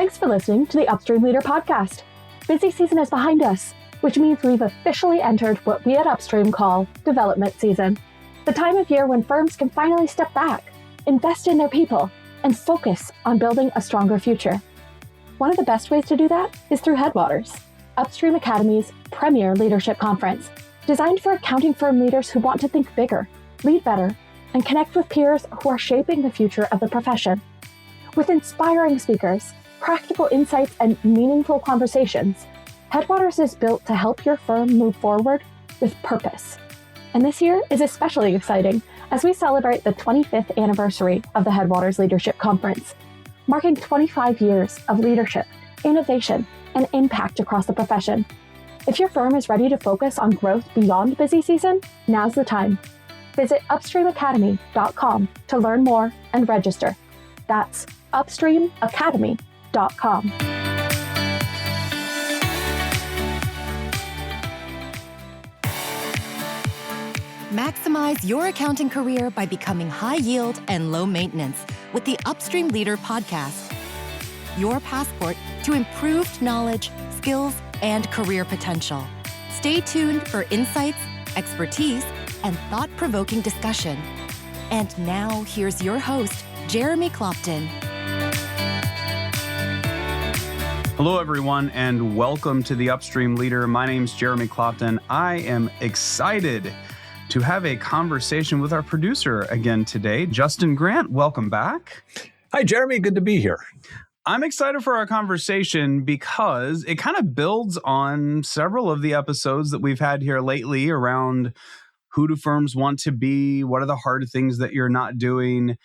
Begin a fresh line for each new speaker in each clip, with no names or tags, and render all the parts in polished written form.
Thanks for listening to the Upstream Leader podcast. Busy season is behind us, which means we've officially entered what we at Upstream call development season. The time of year when firms can finally step back, invest in their people, and focus on building a stronger future. One of the best ways to do that is through Headwaters, Upstream Academy's premier leadership conference, designed for accounting firm leaders who want to think bigger, lead better, and connect with peers who are shaping the future of the profession. With inspiring speakers, practical insights, and meaningful conversations, Headwaters is built to help your firm move forward with purpose. And this year is especially exciting as we celebrate the 25th anniversary of the Headwaters Leadership Conference, marking 25 years of leadership, innovation, and impact across the profession. If your firm is ready to focus on growth beyond busy season, now's the time. Visit upstreamacademy.com to learn more and register. That's upstreamacademy.com.
Maximize your accounting career by becoming high yield and low maintenance with the Upstream Leader podcast. Your passport to improved knowledge, skills, and career potential. Stay tuned for insights, expertise, and thought-provoking discussion. And now here's your host, Jeremy Clopton.
Hello, everyone, and welcome to the Upstream Leader. My name's Jeremy Clopton. I am excited to have a conversation with our producer again today, Justin Grant. Welcome back.
Hi, Jeremy. Good to be here.
I'm excited for our conversation because it kind of builds on several of the episodes that we've had here lately around who do firms want to be, what are the hard things that you're not doing,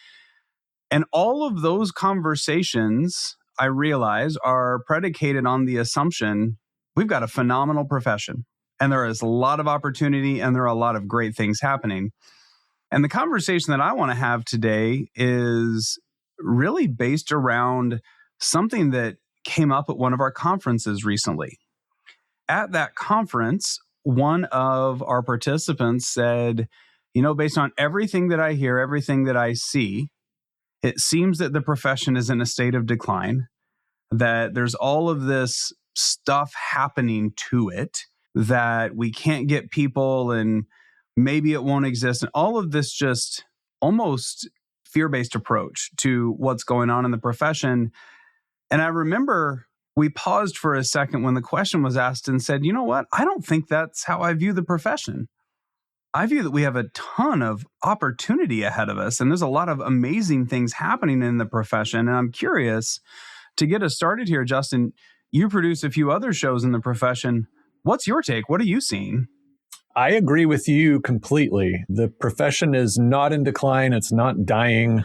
and all of those conversations, I realize, are predicated on the assumption we've got a phenomenal profession and there is a lot of opportunity and there are a lot of great things happening. And the conversation that I want to have today is really based around something that came up at one of our conferences recently. At that conference, one of our participants said, based on everything that I hear, everything that I see, it seems that the profession is in a state of decline, that there's all of this stuff happening to it, that we can't get people and maybe it won't exist. And all of this just almost fear-based approach to what's going on in the profession. And I remember we paused for a second when the question was asked and said, you know what? I don't think that's how I view the profession. I view that we have a ton of opportunity ahead of us, and there's a lot of amazing things happening in the profession. And I'm curious, to get us started here, Justin, you produce a few other shows in the profession. What's your take? What are you seeing?
I agree with you completely. The profession is not in decline. It's not dying.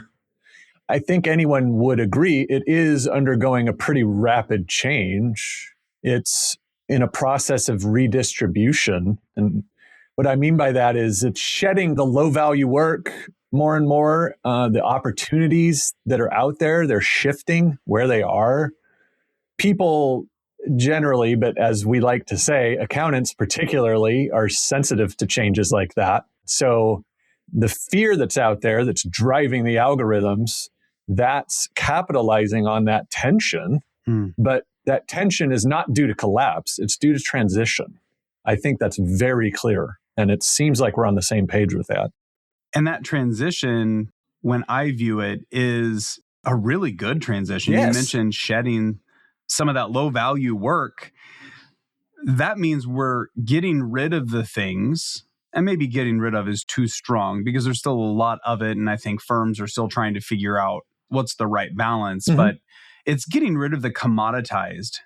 I think anyone would agree it is undergoing a pretty rapid change. It's in a process of redistribution. And what I mean by that is it's shedding the low value work more and more. The opportunities that are out there, they're shifting where they are. People generally, but as we like to say, accountants particularly are sensitive to changes like that. So the fear that's out there that's driving the algorithms, that's capitalizing on that tension. But that tension is not due to collapse. It's due to transition. I think that's very clear. And it seems like we're on the same page with that.
And that transition, when I view it, is a really good transition.
Yes.
You mentioned shedding some of that low value work. That means we're getting rid of the things, and maybe getting rid of is too strong because there's still a lot of it. And I think firms are still trying to figure out what's the right balance, but it's getting rid of the commoditized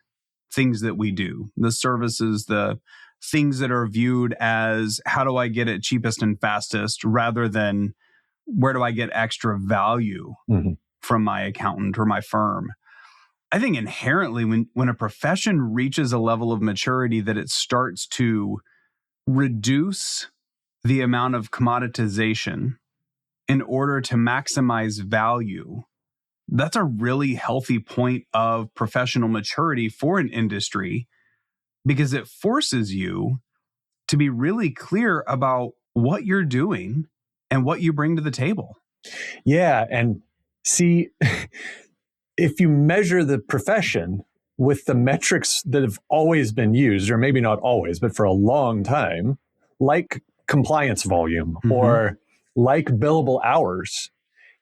things that we do, the services, the things that are viewed as how do I get it cheapest and fastest rather than where do I get extra value from my accountant or my firm. I think inherently when a profession reaches a level of maturity that it starts to reduce the amount of commoditization in order to maximize value, that's a really healthy point of professional maturity for an industry because it forces you to be really clear about what you're doing and what you bring to the table.
Yeah. And see, if you measure the profession with the metrics that have always been used, or maybe not always, but for a long time, like compliance volume or like billable hours,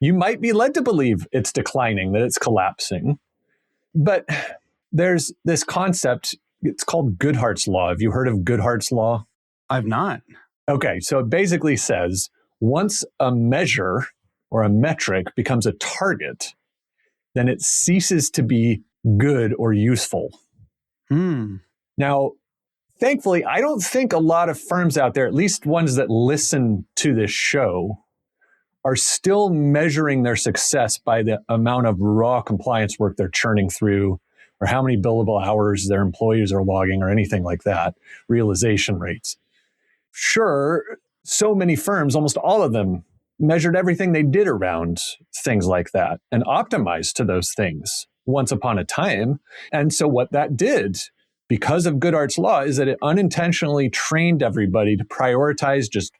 you might be led to believe it's declining, that it's collapsing. But there's this concept, it's called Goodhart's law. Have you heard of Goodhart's law?
I've not.
Okay, so it basically says once a measure or a metric becomes a target, then it ceases to be good or useful. Now, thankfully, I don't think a lot of firms out there, at least ones that listen to this show, are still measuring their success by the amount of raw compliance work they're churning through, or how many billable hours their employees are logging, or anything like that, realization rates. Sure, so many firms, almost all of them, measured everything they did around things like that and optimized to those things once upon a time. And so what that did, because of Goodhart's law, is that it unintentionally trained everybody to prioritize just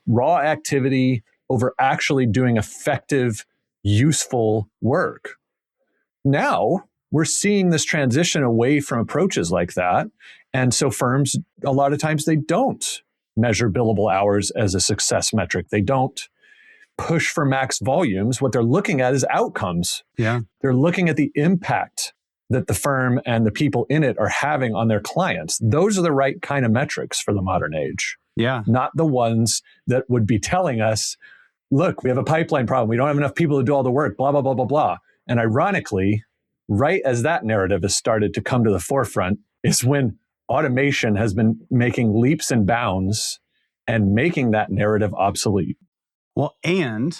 raw activity over actually doing effective, useful work. Now, we're seeing this transition away from approaches like that. And so firms, a lot of times, they don't measure billable hours as a success metric. They don't push for max volumes. What they're looking at is outcomes.
Yeah.
They're looking at the impact that the firm and the people in it are having on their clients. Those are the right kind of metrics for the modern age.
Yeah.
Not the ones that would be telling us, look, we have a pipeline problem. We don't have enough people to do all the work, blah, blah, blah, blah, blah. And ironically, right as that narrative has started to come to the forefront is when automation has been making leaps and bounds and making that narrative obsolete.
Well, and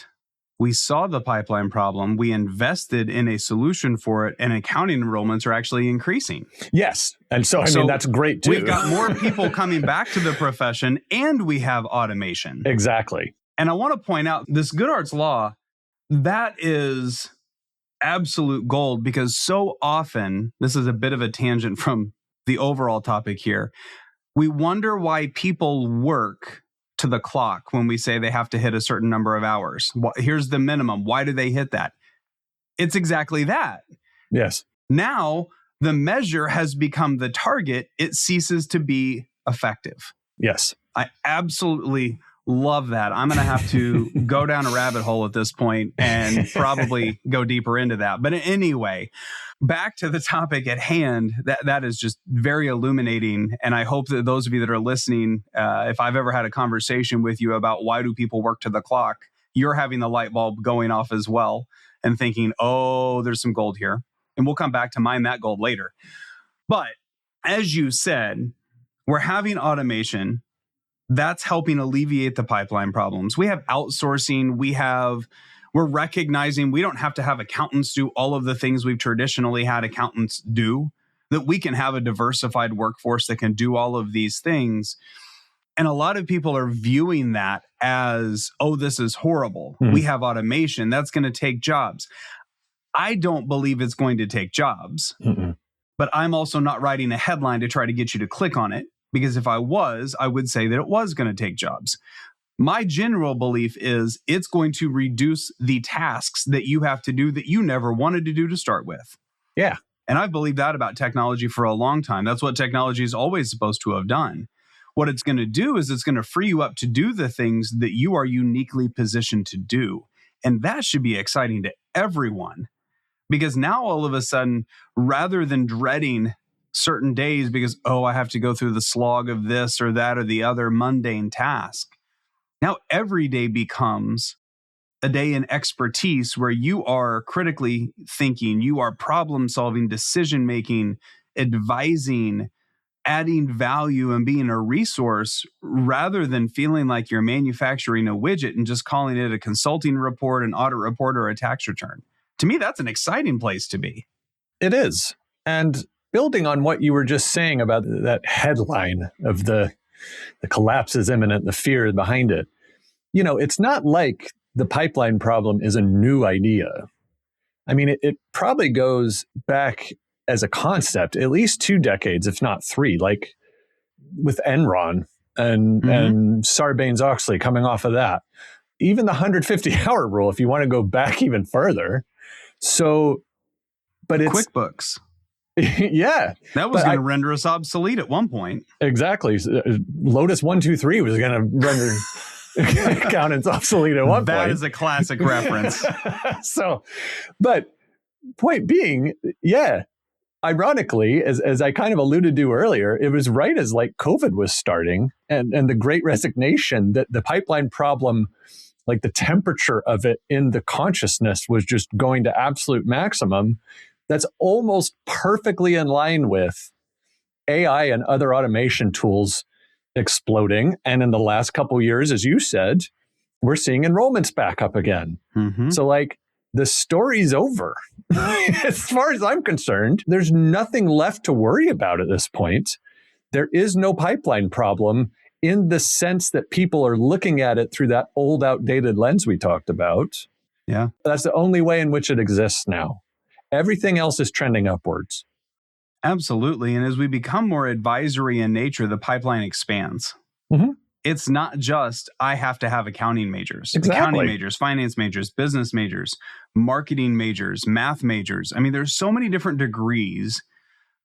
we saw the pipeline problem. We invested in a solution for it, and accounting enrollments are actually increasing.
Yes. And so, I mean, that's great too.
We've got more people coming back to the profession, and we have automation.
Exactly.
And I want to point out this Goodhart's law, that is absolute gold, because so often, this is a bit of a tangent from the overall topic here, we wonder why people work to the clock when we say they have to hit a certain number of hours. Here's the minimum. Why do they hit that? It's exactly that.
Yes.
Now, the measure has become the target. It ceases to be effective.
Yes.
I absolutely love that. I'm going to have to go down a rabbit hole at this point and probably go deeper into that. But anyway, back to the topic at hand, that is just very illuminating. And I hope that those of you that are listening, if I've ever had a conversation with you about why do people work to the clock, you're having the light bulb going off as well and thinking, oh, there's some gold here. And we'll come back to mine that gold later. But as you said, we're having automation. That's helping alleviate the pipeline problems. We have outsourcing. We're recognizing we don't have to have accountants do all of the things we've traditionally had accountants do, that we can have a diversified workforce that can do all of these things. And a lot of people are viewing that as, oh, this is horrible. We have automation. That's going to take jobs. I don't believe it's going to take jobs, but I'm also not writing a headline to try to get you to click on it. Because if I was, I would say that it was going to take jobs. My general belief is it's going to reduce the tasks that you have to do that you never wanted to do to start with.
Yeah.
And I've believed that about technology for a long time. That's what technology is always supposed to have done. What it's going to do is it's going to free you up to do the things that you are uniquely positioned to do. And that should be exciting to everyone. Because now all of a sudden, rather than dreading certain days because, oh, I have to go through the slog of this or that or the other mundane task. Now every day becomes a day in expertise where you are critically thinking, you are problem solving, decision making, advising, adding value and being a resource rather than feeling like you're manufacturing a widget and just calling it a consulting report, an audit report, or a tax return. To me, that's an exciting place to be.
It is. And building on what you were just saying about that headline of the collapse is imminent, the fear behind it, it's not like the pipeline problem is a new idea. I mean, it probably goes back as a concept, at least 2 decades, if not 3, like with Enron and Sarbanes-Oxley coming off of that. Even the 150-hour rule, if you want to go back even further. So but it's
QuickBooks.
Yeah.
That was going to render us obsolete at one point.
Exactly. Lotus 123 was going to render accountants obsolete at one point.
That is a classic reference.
But point being, ironically, as I kind of alluded to earlier, it was right as like COVID was starting and the Great Resignation, that the pipeline problem, like the temperature of it in the consciousness was just going to absolute maximum. That's almost perfectly in line with AI and other automation tools exploding. And in the last couple of years, as you said, we're seeing enrollments back up again. Mm-hmm. So like the story's over. As far as I'm concerned, there's nothing left to worry about at this point. There is no pipeline problem in the sense that people are looking at it through that old, outdated lens we talked about.
Yeah.
That's the only way in which it exists now. Everything else is trending upwards.
Absolutely. And as we become more advisory in nature, the pipeline expands.
Mm-hmm.
It's not just, I have to have accounting majors,
Exactly.
Accounting majors, finance majors, business majors, marketing majors, math majors. I mean, there's so many different degrees.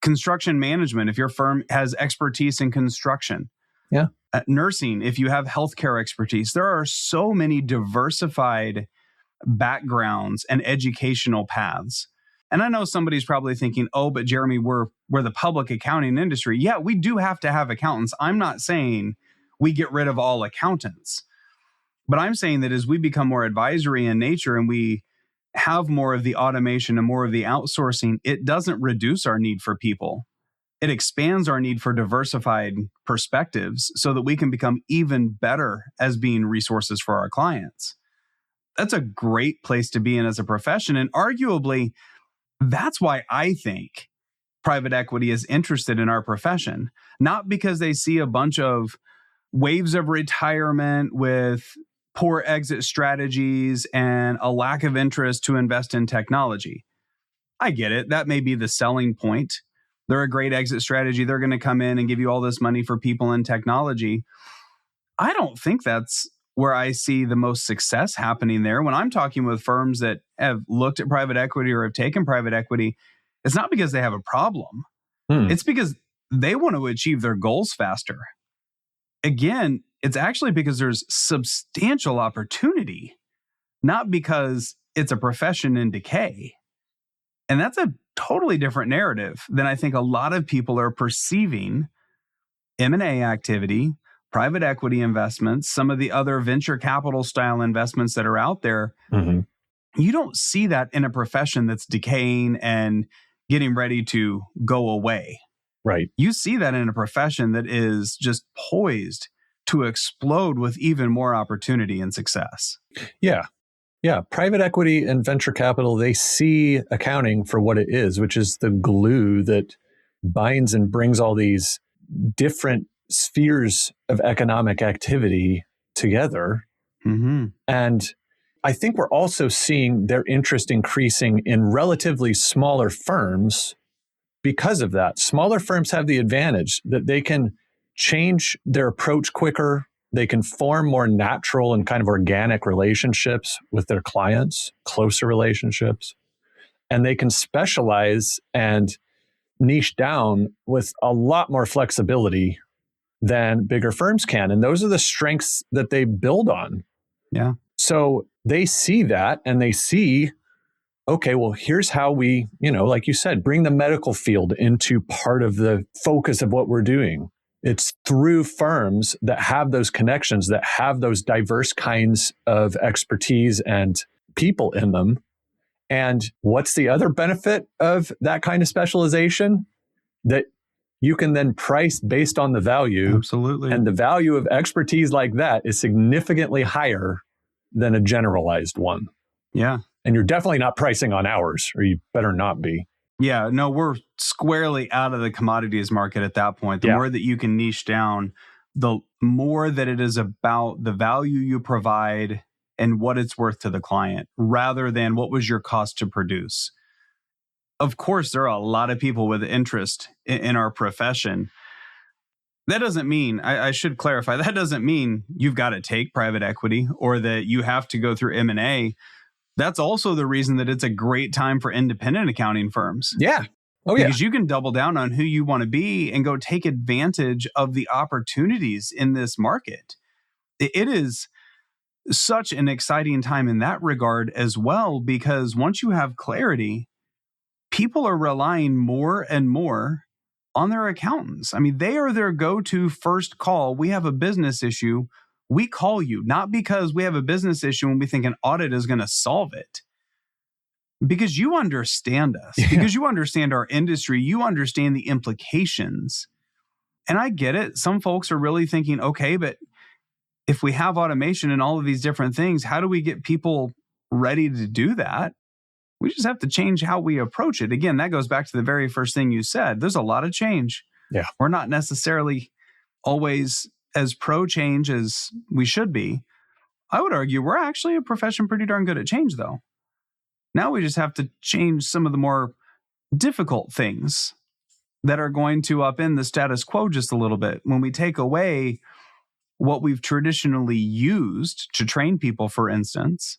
Construction management, if your firm has expertise in construction.
Yeah.
Nursing, if you have healthcare expertise. There are so many diversified backgrounds and educational paths. And I know somebody's probably thinking, oh, but Jeremy, we're the public accounting industry. Yeah, we do have to have accountants. I'm not saying we get rid of all accountants. But I'm saying that as we become more advisory in nature and we have more of the automation and more of the outsourcing, it doesn't reduce our need for people. It expands our need for diversified perspectives so that we can become even better as being resources for our clients. That's a great place to be in as a profession. And arguably, that's why I think private equity is interested in our profession, not because they see a bunch of waves of retirement with poor exit strategies and a lack of interest to invest in technology. I get it. That may be the selling point. They're a great exit strategy. They're going to come in and give you all this money for people in technology. I don't think that's where I see the most success happening there. When I'm talking with firms that have looked at private equity or have taken private equity, it's not because they have a problem. It's because they want to achieve their goals faster. Again, it's actually because there's substantial opportunity, not because it's a profession in decay. And that's a totally different narrative than I think a lot of people are perceiving M&A activity, private equity investments, some of the other venture capital style investments that are out there. Mm-hmm. You don't see that in a profession that's decaying and getting ready to go away.
Right.
You see that in a profession that is just poised to explode with even more opportunity and success.
Yeah. Yeah. Private equity and venture capital, they see accounting for what it is, which is the glue that binds and brings all these different spheres of economic activity together. Mm-hmm. And I think we're also seeing their interest increasing in relatively smaller firms because of that. Smaller firms have the advantage that they can change their approach quicker. They can form more natural and kind of organic relationships with their clients, closer relationships. And they can specialize and niche down with a lot more flexibility than bigger firms can. And those are the strengths that they build on.
Yeah.
So they see that and they see, okay, well, here's how we, like you said, bring the medical field into part of the focus of what we're doing. It's through firms that have those connections, that have those diverse kinds of expertise and people in them. And what's the other benefit of that kind of specialization? That you can then price based on the value.
Absolutely.
And the value of expertise like that is significantly higher than a generalized one.
Yeah.
And you're definitely not pricing on hours, or you better not be.
Yeah, no, we're squarely out of the commodities market at that point. The more that you can niche down, the more that it is about the value you provide and what it's worth to the client, rather than what was your cost to produce. Of course, there are a lot of people with interest in our profession. That doesn't mean, I should clarify, that doesn't mean you've got to take private equity or that you have to go through M&A. That's also the reason that it's a great time for independent accounting firms.
Yeah. Oh, yeah.
Because you can double down on who you want to be and go take advantage of the opportunities in this market. It is such an exciting time in that regard as well, because once you have clarity, people are relying more and more on their accountants. I mean, they are their go-to first call. We have a business issue. We call you, not because we have a business issue and we think an audit is going to solve it. Because you understand us, because you understand our industry, you understand the implications. And I get it. Some folks are really thinking, okay, but if we have automation and all of these different things, how do we get people ready to do that? We just have to change how we approach it. Again, that goes back to the very first thing you said. There's a lot of change.
Yeah.
We're not necessarily always as pro change as we should be. I would argue we're actually a profession pretty darn good at change, though. Now we just have to change some of the more difficult things that are going to upend the status quo just a little bit. When we take away what we've traditionally used to train people, for instance,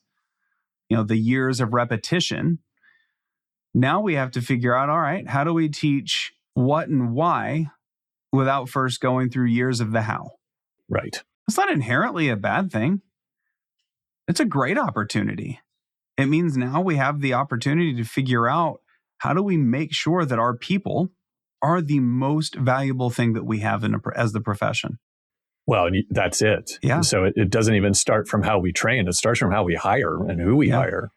the years of repetition, now we have to figure out, all right, how do we teach what and why without first going through years of the how?
Right.
It's not inherently a bad thing. It's a great opportunity. It means now we have the opportunity to figure out how do we make sure that our people are the most valuable thing that we have as the profession.
Well, that's it.
Yeah.
So it doesn't even start from how we train. It starts from how we hire and who we hire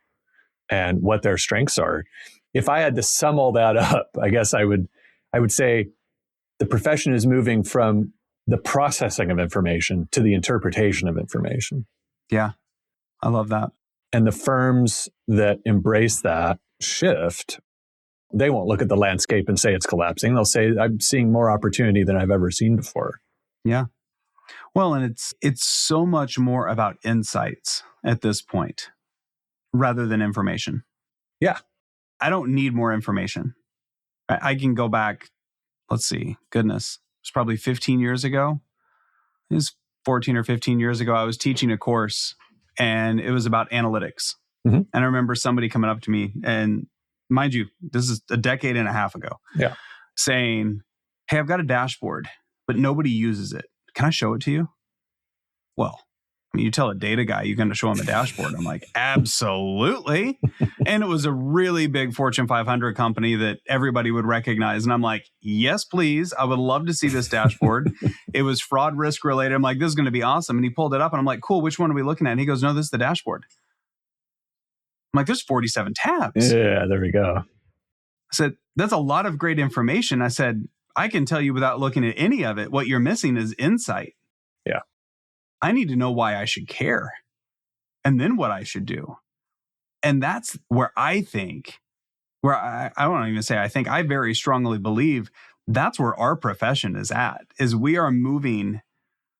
and what their strengths are. If I had to sum all that up, I guess I would say the profession is moving from the processing of information to the interpretation of information.
Yeah. I love that.
And the firms that embrace that shift, they won't look at the landscape and say it's collapsing. They'll say, I'm seeing more opportunity than I've ever seen before.
Yeah. Well, and it's so much more about insights at this point rather than information.
Yeah.
I don't need more information. I can go back, let's see, goodness, it's probably 15 years ago. It was 14 or 15 years ago. I was teaching a course and it was about analytics.
Mm-hmm.
And I remember somebody coming up to me, and mind you, this is a decade and a half ago, saying, hey, I've got a dashboard, but nobody uses it. Can I show it to you? Well, I mean, you tell a data guy you're going to show him a dashboard. I'm like, absolutely. And it was a really big Fortune 500 company that everybody would recognize. And I'm like, yes, please. I would love to see this dashboard. It was fraud risk related. I'm like, this is going to be awesome. And he pulled it up and I'm like, cool, which one are we looking at? And he goes, no, this is the dashboard. I'm like, there's 47 tabs.
Yeah, there we go.
I said, that's a lot of great information. I said, I can tell you without looking at any of it, what you're missing is insight.
Yeah.
I need to know why I should care and then what I should do. And that's where I think, I won't even say I think, I very strongly believe that's where our profession is at, is we are moving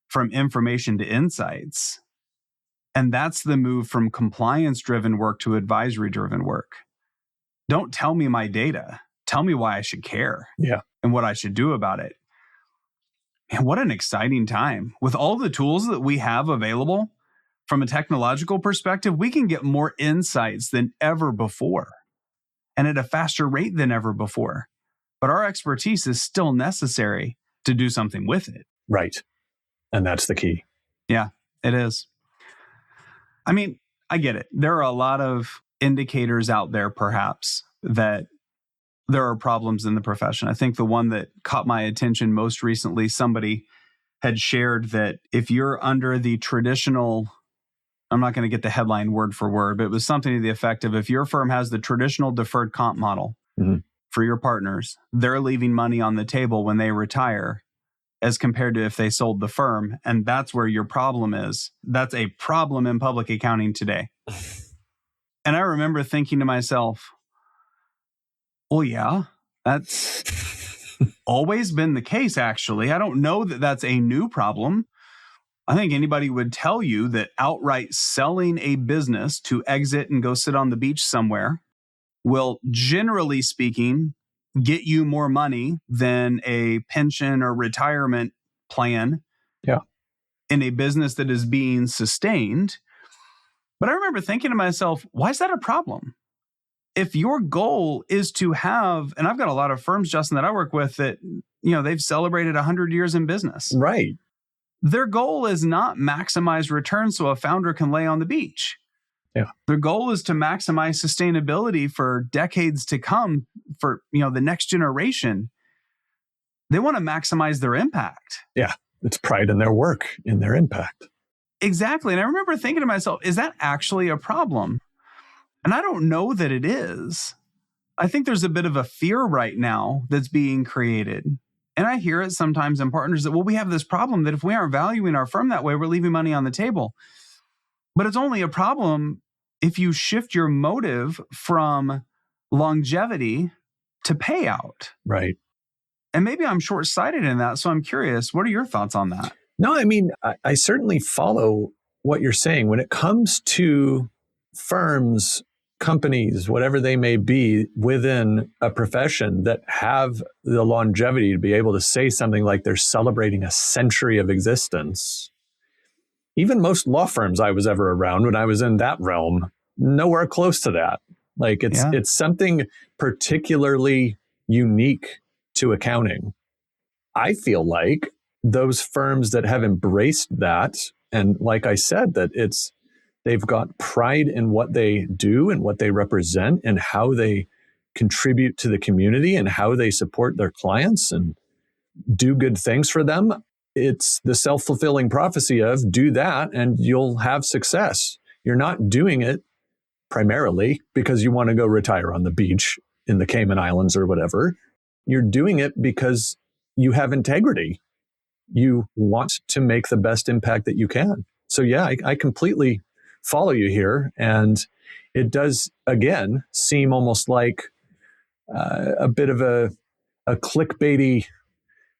from information to insights. And that's the move from compliance-driven work to advisory-driven work. Don't tell me my data. Tell me why I should care and what I should do about it. And what an exciting time. With all the tools that we have available from a technological perspective, we can get more insights than ever before and at a faster rate than ever before. But our expertise is still necessary to do something with it.
Right. And that's the key.
Yeah, it is. I mean, I get it. There are a lot of indicators out there, perhaps, that there are problems in the profession. I think the one that caught my attention most recently, somebody had shared that if you're under the traditional, I'm not going to get the headline word for word, but it was something to the effect of if your firm has the traditional deferred comp model for your partners, they're leaving money on the table when they retire as compared to if they sold the firm. And that's where your problem is. That's a problem in public accounting today. And I remember thinking to myself, well, yeah, that's always been the case, actually. I don't know that that's a new problem. I think anybody would tell you that outright selling a business to exit and go sit on the beach somewhere will, generally speaking, get you more money than a pension or retirement plan in a business that is being sustained. But I remember thinking to myself, why is that a problem? If your goal is to have, and I've got a lot of firms, Justin, that I work with that, they've celebrated 100 years in business.
Right.
Their goal is not maximize returns so a founder can lay on the beach.
Yeah.
Their goal is to maximize sustainability for decades to come for, the next generation. They want to maximize their impact.
Yeah. It's pride in their work, in their impact.
Exactly. And I remember thinking to myself, is that actually a problem? And I don't know that it is. I think there's a bit of a fear right now that's being created. And I hear it sometimes in partners that, we have this problem that if we aren't valuing our firm that way, we're leaving money on the table. But it's only a problem if you shift your motive from longevity to payout.
Right.
And maybe I'm short-sighted in that. So I'm curious, what are your thoughts on that?
No, I mean, I certainly follow what you're saying. When it comes to firms, companies, whatever they may be within a profession that have the longevity to be able to say something like they're celebrating a century of existence, even most law firms I was ever around when I was in that realm, nowhere close to that. Like it's something particularly unique to accounting. I feel like those firms that have embraced that, and like I said, that they've got pride in what they do and what they represent and how they contribute to the community and how they support their clients and do good things for them. It's the self-fulfilling prophecy of do that and you'll have success. You're not doing it primarily because you want to go retire on the beach in the Cayman Islands or whatever. You're doing it because you have integrity. You want to make the best impact that you can. So yeah, I completely follow you here. And it does, again, seem almost like a bit of a clickbaity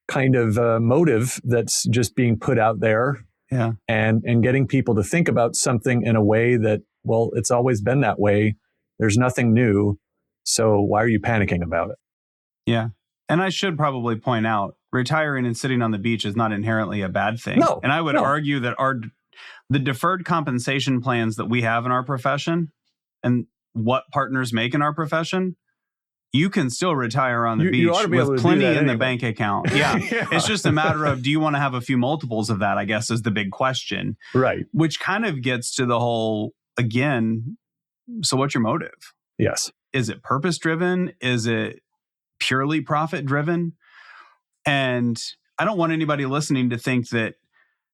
kind of motive that's just being put out there.
Yeah.
And getting people to think about something in a way that, well, it's always been that way. There's nothing new. So why are you panicking about it?
Yeah. And I should probably point out, retiring and sitting on the beach is not inherently a bad thing.
No.
And I would argue that the deferred compensation plans that we have in our profession and what partners make in our profession, you can still retire on the beach with plenty in the bank account. Yeah.
Yeah.
It's just a matter of, do you want to have a few multiples of that, I guess, is the big question.
Right.
Which kind of gets to the whole, again, so what's your motive?
Yes.
Is it purpose-driven? Is it purely profit-driven? And I don't want anybody listening to think that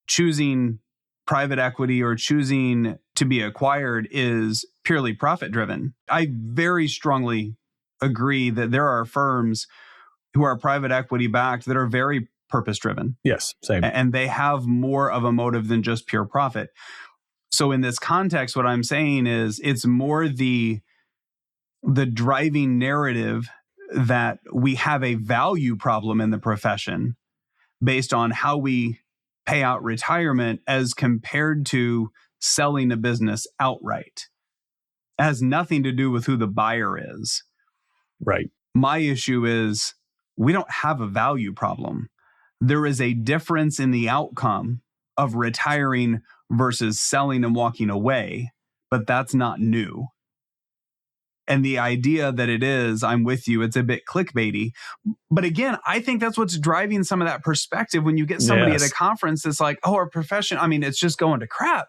choosing private equity or choosing to be acquired is purely profit-driven. I very strongly agree that there are firms who are private equity backed that are very purpose-driven.
Yes, same.
And they have more of a motive than just pure profit. So in this context, what I'm saying is it's more the driving narrative that we have a value problem in the profession based on how we pay out retirement as compared to selling a business outright. It has nothing to do with who the buyer is.
Right.
My issue is we don't have a value problem. There is a difference in the outcome of retiring versus selling and walking away, but that's not new. And the idea that it is, I'm with you, it's a bit clickbaity. But again, I think that's what's driving some of that perspective when you get somebody at a conference that's like, oh, our profession, I mean, it's just going to crap.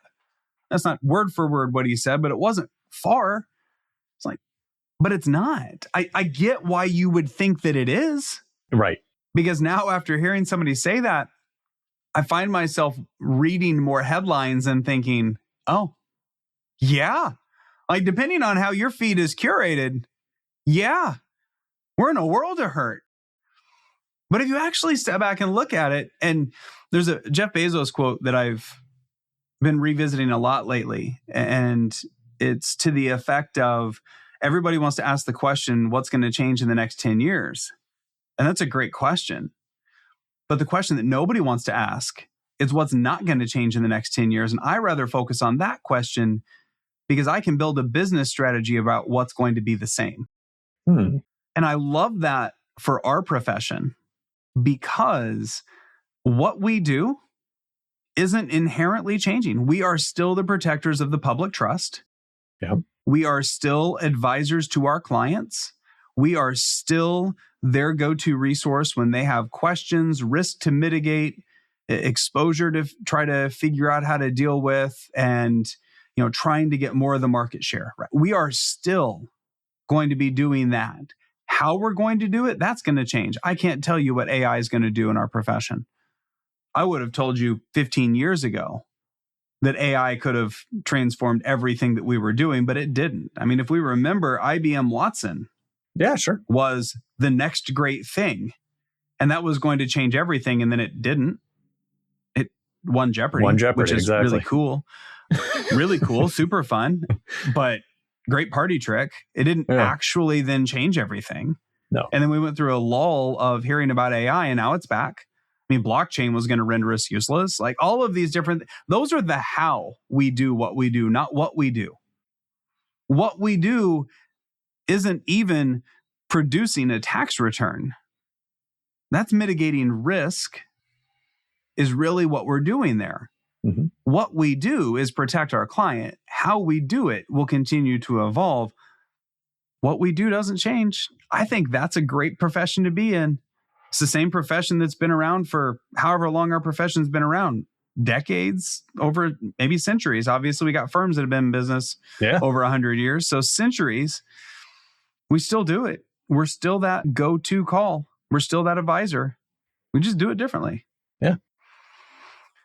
That's not word for word what he said, but it wasn't far. It's like, but it's not. I get why you would think that it is.
Right.
Because now after hearing somebody say that, I find myself reading more headlines and thinking, oh, yeah. Like, depending on how your feed is curated, yeah, we're in a world of hurt. But if you actually step back and look at it, and there's a Jeff Bezos quote that I've been revisiting a lot lately, and it's to the effect of everybody wants to ask the question, what's going to change in the next 10 years? And that's a great question. But the question that nobody wants to ask is what's not going to change in the next 10 years. And I rather focus on that question because I can build a business strategy about what's going to be the same. And I love that for our profession because what we do isn't inherently changing. We are still the protectors of the public trust.
Yep.
We are still advisors to our clients. We are still their go-to resource when they have questions, risk to mitigate, exposure to try to figure out how to deal with, and trying to get more of the market share. Right? We are still going to be doing that. How we're going to do it, that's going to change. I can't tell you what AI is going to do in our profession. I would have told you 15 years ago that AI could have transformed everything that we were doing, but it didn't. I mean, if we remember, IBM Watson was the next great thing, and that was going to change everything, and then it didn't. It won Jeopardy, which is really cool. Really cool, super fun, but great party trick. It didn't actually then change everything.
No.
And then we went through a lull of hearing about AI, and now it's back. I mean, blockchain was going to render us useless. Like all of these different, those are the how we do what we do, not what we do. What we do isn't even producing a tax return. That's mitigating risk is really what we're doing there.
Mm-hmm.
What we do is protect our client. How we do it will continue to evolve. What we do doesn't change. I think that's a great profession to be in. It's the same profession that's been around for however long our profession's been around. Decades, over maybe centuries. Obviously, we got firms that have been in business over 100 years. So centuries, we still do it. We're still that go-to call. We're still that advisor. We just do it differently.
Yeah.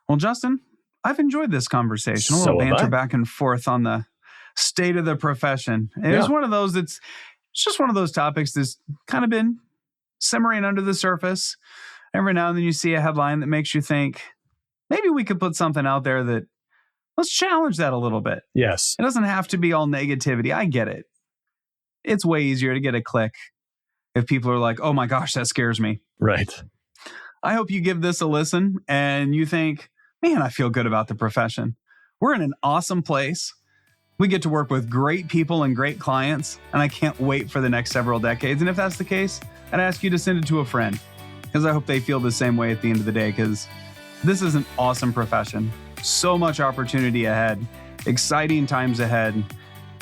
Well, Justin, I've enjoyed this conversation. A little banter back and forth on the state of the profession. And it's one of those it's just one of those topics that's kind of been simmering under the surface. Every now and then you see a headline that makes you think, maybe we could put something out there that let's challenge that a little bit.
Yes.
It doesn't have to be all negativity. I get it. It's way easier to get a click if people are like, oh my gosh, that scares me.
Right.
I hope you give this a listen and you think, man, I feel good about the profession. We're in an awesome place. We get to work with great people and great clients, and I can't wait for the next several decades. And if that's the case, I'd ask you to send it to a friend, because I hope they feel the same way at the end of the day, because this is an awesome profession. So much opportunity ahead, exciting times ahead.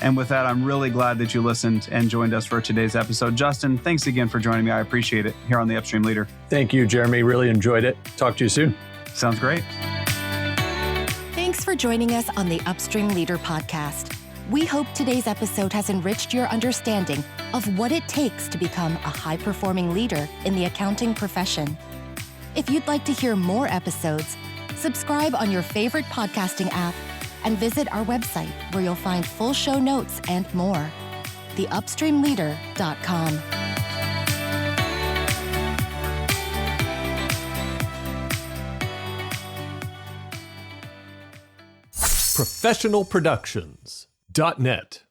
And with that, I'm really glad that you listened and joined us for today's episode. Justin, thanks again for joining me. I appreciate it here on the Upstream Leader.
Thank you, Jeremy. Really enjoyed it. Talk to you soon.
Sounds great.
Thanks for joining us on the Upstream Leader podcast. We hope today's episode has enriched your understanding of what it takes to become a high-performing leader in the accounting profession. If you'd like to hear more episodes, subscribe on your favorite podcasting app and visit our website where you'll find full show notes and more. theupstreamleader.com.
professionalproductions.net